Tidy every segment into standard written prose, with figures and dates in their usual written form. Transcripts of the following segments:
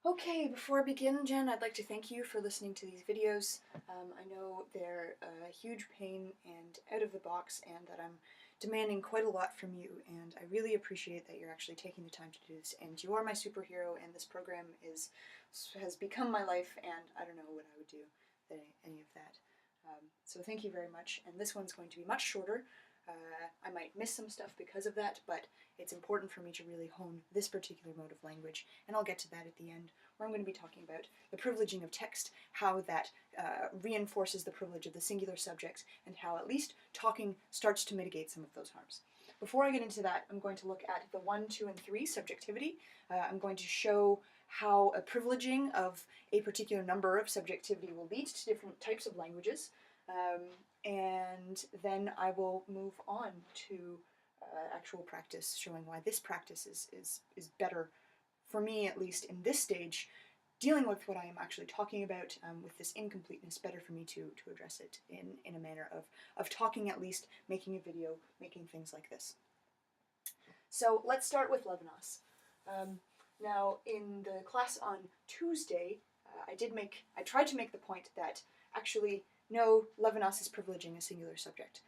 Okay, before I begin, Jen, I'd like to thank you for listening to these videos. I know they're a huge pain and out of the box, and that I'm demanding quite a lot from you, and I really appreciate that you're actually taking the time to do this. And you are my superhero, and this program has become my life, and I don't know what I would do without any of that. So thank you very much, and this one's going to be much shorter. I might miss some stuff because of that, but it's important for me to really hone this particular mode of language, and I'll get to that at the end, where I'm going to be talking about the privileging of text, how that reinforces the privilege of the singular subjects, and how at least talking starts to mitigate some of those harms. Before I get into that, I'm going to look at the 1, 2, and 3 subjectivity. I'm going to show how a privileging of a particular number of subjectivity will lead to different types of languages. And then I will move on to actual practice, showing why this practice is better, for me at least in this stage, dealing with what I am actually talking about with this incompleteness, better for me to address it in a manner of talking, at least, making a video, making things like this. So let's start with Levinas. Now, in the class on Tuesday, I tried to make the point that actually, no, Levinas is privileging a singular subject.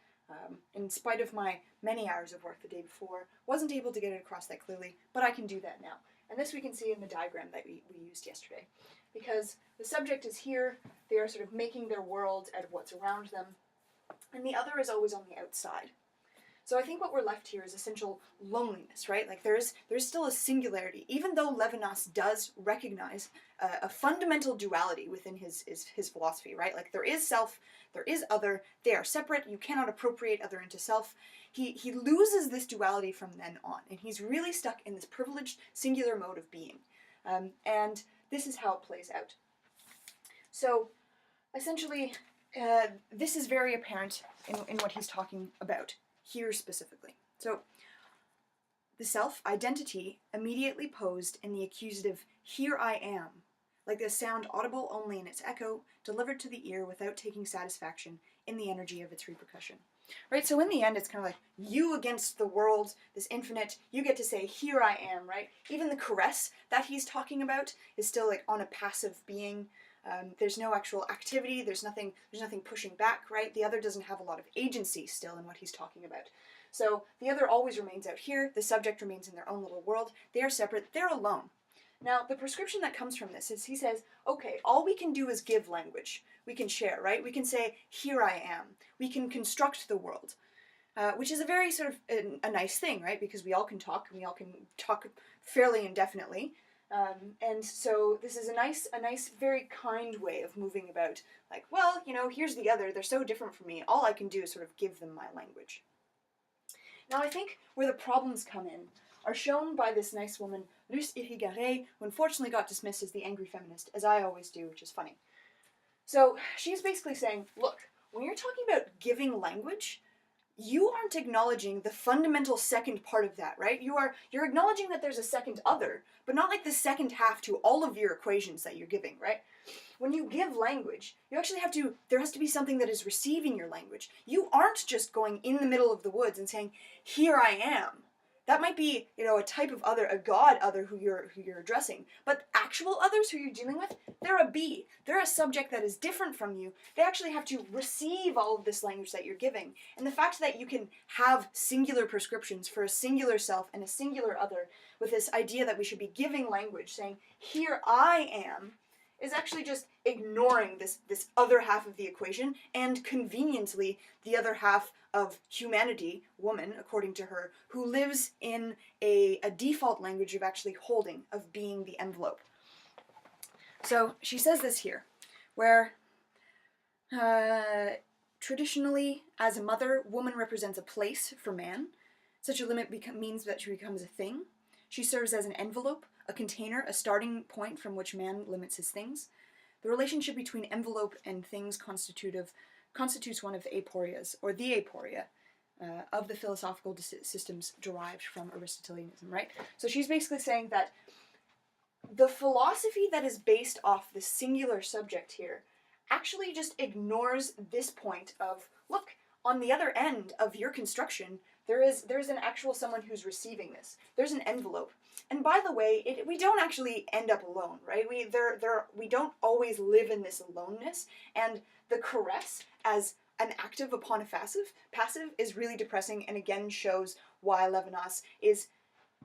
In spite of my many hours of work the day before, wasn't able to get it across that clearly, but I can do that now. And this we can see in the diagram that we used yesterday. Because the subject is here, they are sort of making their world out of what's around them, and the other is always on the outside. So I think what we're left here is essential loneliness, right? Like there's still a singularity, even though Levinas does recognize a fundamental duality within his philosophy, right? Like there is self, there is other, they are separate, you cannot appropriate other into self. He loses this duality from then on, and he's really stuck in this privileged singular mode of being. And this is how it plays out. So essentially, this is very apparent in what he's talking about here specifically. So, the self, identity, immediately posed in the accusative, here I am, like the sound audible only in its echo, delivered to the ear without taking satisfaction in the energy of its repercussion. Right, so in the end it's kind of like you against the world, this infinite, you get to say, here I am, right? Even the caress that he's talking about is still like on a passive being. There's no actual activity, there's nothing pushing back, right? The other doesn't have a lot of agency still in what he's talking about. So the other always remains out here, the subject remains in their own little world, they are separate, they're alone. Now, the prescription that comes from this is he says, okay, all we can do is give language. We can share, right? We can say, here I am. We can construct the world, which is a very sort of a nice thing, right? Because we all can talk, and we all can talk fairly indefinitely. And so this is a nice, very kind way of moving about, like, well, you know, here's the other, they're so different from me, all I can do is sort of give them my language. Now I think where the problems come in are shown by this nice woman, Luce Irigaray, who unfortunately got dismissed as the angry feminist, as I always do, which is funny. So she's basically saying, look, when you're talking about giving language, you aren't acknowledging the fundamental second part of that, right? You're acknowledging that there's a second other, but not like the second half to all of your equations that you're giving, right? When you give language, you actually there has to be something that is receiving your language. You aren't just going in the middle of the woods and saying, here I am. That might be, you know, a type of other, a god other who you're addressing. But actual others who you're dealing with, they're a bee. They're a subject that is different from you. They actually have to receive all of this language that you're giving. And the fact that you can have singular prescriptions for a singular self and a singular other with this idea that we should be giving language, saying, here I am, is actually just ignoring this other half of the equation, and conveniently the other half of humanity, woman, according to her, who lives in a default language of actually holding, of being the envelope. So she says this here, where traditionally, as a mother, woman represents a place for man. Such a limit means that she becomes a thing. She serves as an envelope, a container, a starting point from which man limits his things. The relationship between envelope and things constitutes one of the aporias, or the aporia, of the philosophical systems derived from Aristotelianism, right? So she's basically saying that the philosophy that is based off the singular subject here actually just ignores this point of, look, on the other end of your construction, There's an actual someone who's receiving this. There's an envelope. And by the way, we don't actually end up alone, right? We don't always live in this aloneness, and the caress as an active upon a passive is really depressing, and again shows why Levinas is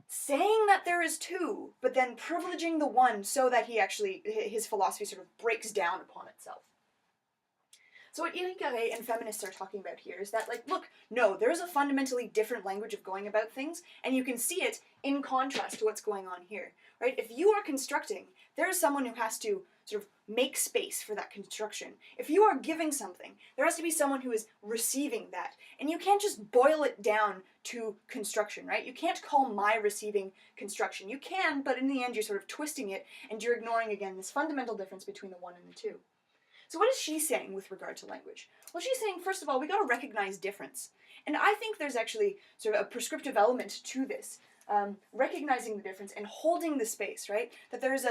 saying that there is two, but then privileging the one so that his philosophy sort of breaks down upon itself. So what Irigaray and feminists are talking about here is that, like, look, no, there's a fundamentally different language of going about things, and you can see it in contrast to what's going on here, right? If you are constructing, there's someone who has to sort of make space for that construction. If you are giving something, there has to be someone who is receiving that, and you can't just boil it down to construction, right? You can't call my receiving construction. You can, but in the end you're sort of twisting it, and you're ignoring, again, this fundamental difference between the one and the two. So what is she saying with regard to language? Well, she's saying, first of all, we got to recognize difference. And I think there's actually sort of a prescriptive element to this, recognizing the difference and holding the space, right? That there's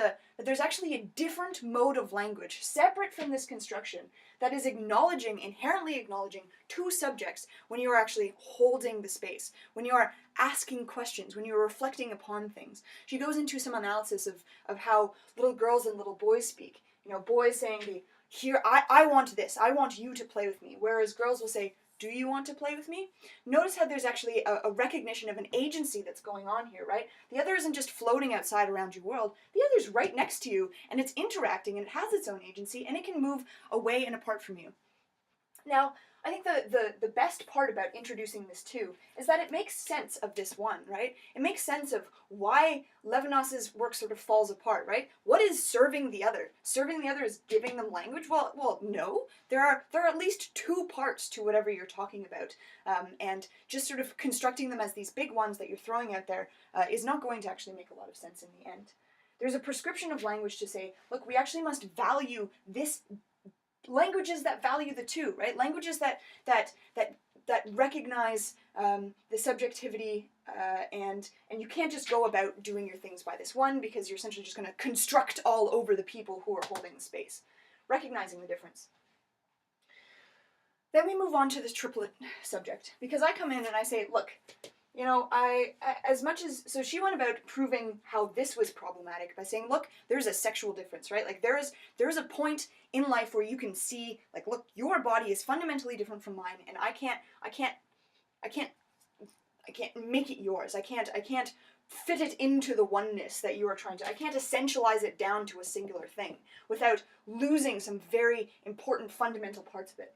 actually a different mode of language, separate from this construction, that is inherently acknowledging two subjects when you are actually holding the space, when you are asking questions, when you're reflecting upon things. She goes into some analysis of how little girls and little boys speak. You know, boys saying, here, I want this, I want you to play with me, whereas girls will say, do you want to play with me? Notice how there's actually a recognition of an agency that's going on here, right? The other isn't just floating outside around your world, the other's right next to you, and it's interacting, and it has its own agency, and it can move away and apart from you. Now, I think the best part about introducing this too is that it makes sense of this one, right? It makes sense of why Levinas's work sort of falls apart, right? What is serving the other? Serving the other is giving them language? Well, no. There are at least two parts to whatever you're talking about, and just sort of constructing them as these big ones that you're throwing out there is not going to actually make a lot of sense in the end. There's a prescription of language to say, look, we actually must value this. Languages that value the two, right? Languages that recognize the subjectivity, and you can't just go about doing your things by this one, because you're essentially just going to construct all over the people who are holding the space. Recognizing the difference. Then we move on to this triplet subject, because I come in and I say, look, you know, so she went about proving how this was problematic by saying, look, there's a sexual difference, right? Like there is a point in life where you can see, like, look, your body is fundamentally different from mine, and I can't make it yours. I can't fit it into the oneness that you are trying to. I can't essentialize it down to a singular thing without losing some very important fundamental parts of it.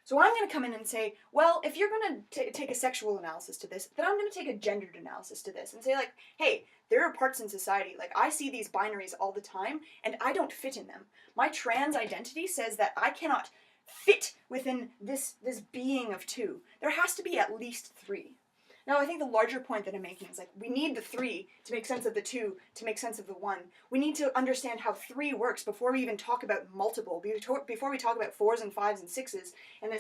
So I'm going to come in and say, well, if you're going to take a sexual analysis to this, then I'm going to take a gendered analysis to this and say, like, hey, there are parts in society, like, I see these binaries all the time, and I don't fit in them. My trans identity says that I cannot fit within this being of two. There has to be at least three. Now, I think the larger point that I'm making is, like, we need the three to make sense of the two, to make sense of the one. We need to understand how three works before we even talk about multiple, before we talk about fours and fives and sixes, and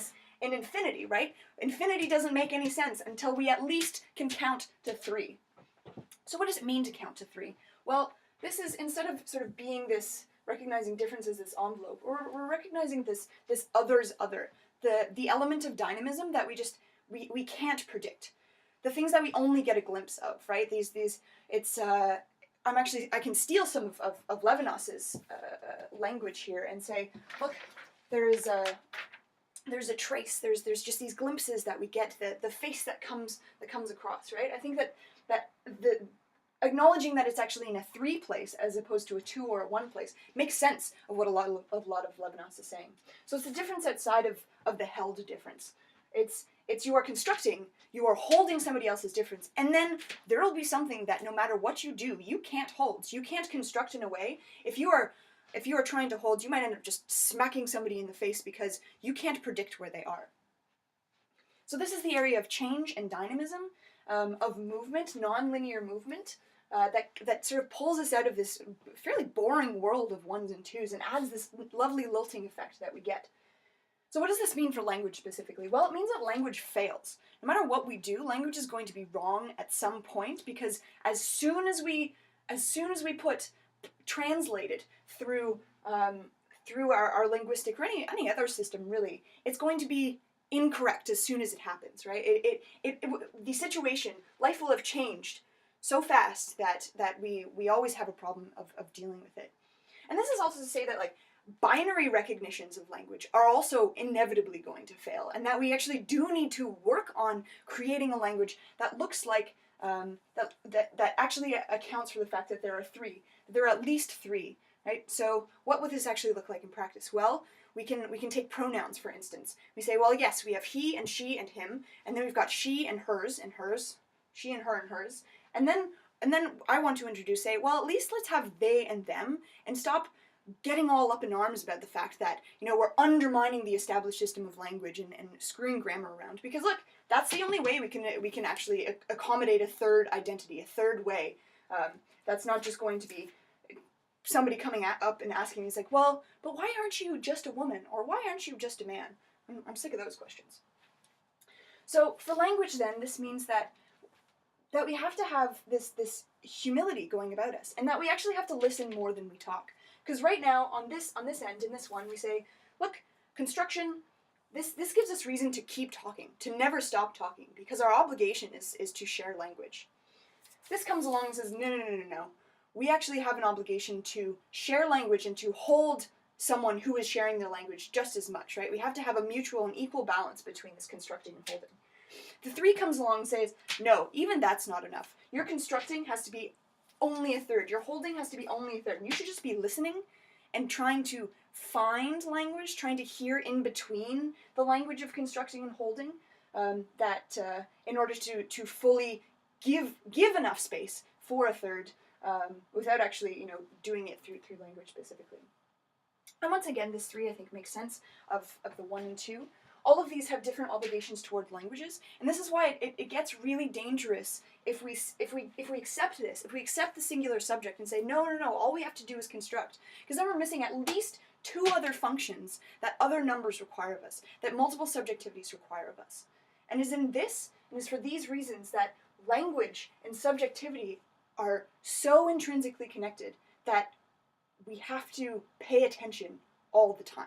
infinity, right? Infinity doesn't make any sense until we at least can count to three. So what does it mean to count to three? Well, this is, instead of sort of being this, recognizing differences, this envelope, we're recognizing this other's other, the element of dynamism that we can't predict. The things that we only get a glimpse of, right? I can steal some of Levinas's language here and say, look, there's a trace. There's just these glimpses that we get, the face that comes across, right? I think that the acknowledging that it's actually in a three place as opposed to a two or a one place makes sense of what a lot of Levinas is saying. So it's the difference outside of the held difference. It's you are constructing, you are holding somebody else's difference, and then there will be something that no matter what you do, you can't hold. So you can't construct in a way. If you are trying to hold, you might end up just smacking somebody in the face because you can't predict where they are. So this is the area of change and dynamism, of movement, non-linear movement, that sort of pulls us out of this fairly boring world of ones and twos and adds this lovely lilting effect that we get. So what does this mean for language specifically? Well, it means that language fails. No matter what we do, language is going to be wrong at some point, because as soon as we translate it through our linguistic or any other system really, it's going to be incorrect as soon as it happens, right? The situation, life will have changed so fast that we always have a problem of dealing with it. And this is also to say that, like, binary recognitions of language are also inevitably going to fail, and that we actually do need to work on creating a language that looks like, that actually accounts for the fact that there are three, that there are at least three, right? So what would this actually look like in practice? Well, we can take pronouns, for instance. We say, well, yes, we have he and she and him, and then we've got she and hers, she and her and hers, and then I want to introduce, say, well, at least let's have they and them, and stop getting all up in arms about the fact that, you know, we're undermining the established system of language and screwing grammar around. Because look, that's the only way we can actually accommodate a third identity, a third way. That's not just going to be somebody coming up and asking me, it's like, well, but why aren't you just a woman? Or why aren't you just a man? I'm sick of those questions. So for language, then, this means that we have to have this humility going about us, and that we actually have to listen more than we talk. Because right now, on this end, in this one, we say, look, construction, this gives us reason to keep talking, to never stop talking, because our obligation is to share language. This comes along and says, no. We actually have an obligation to share language and to hold someone who is sharing their language just as much, right? We have to have a mutual and equal balance between this constructing and holding. The three comes along and says, no, even that's not enough. Your constructing has to be only a third. Your holding has to be only a third. And you should just be listening and trying to find language, trying to hear in between the language of constructing and holding, in order to fully give enough space for a third, without actually, you know, doing it through language specifically. And once again, this three, I think, makes sense of the 1 and 2. All of these have different obligations toward languages, and this is why it gets really dangerous if we accept this, if we accept the singular subject and say, no, all we have to do is construct, because then we're missing at least 2 other functions that other numbers require of us, that multiple subjectivities require of us. And it is for these reasons that language and subjectivity are so intrinsically connected that we have to pay attention all the time.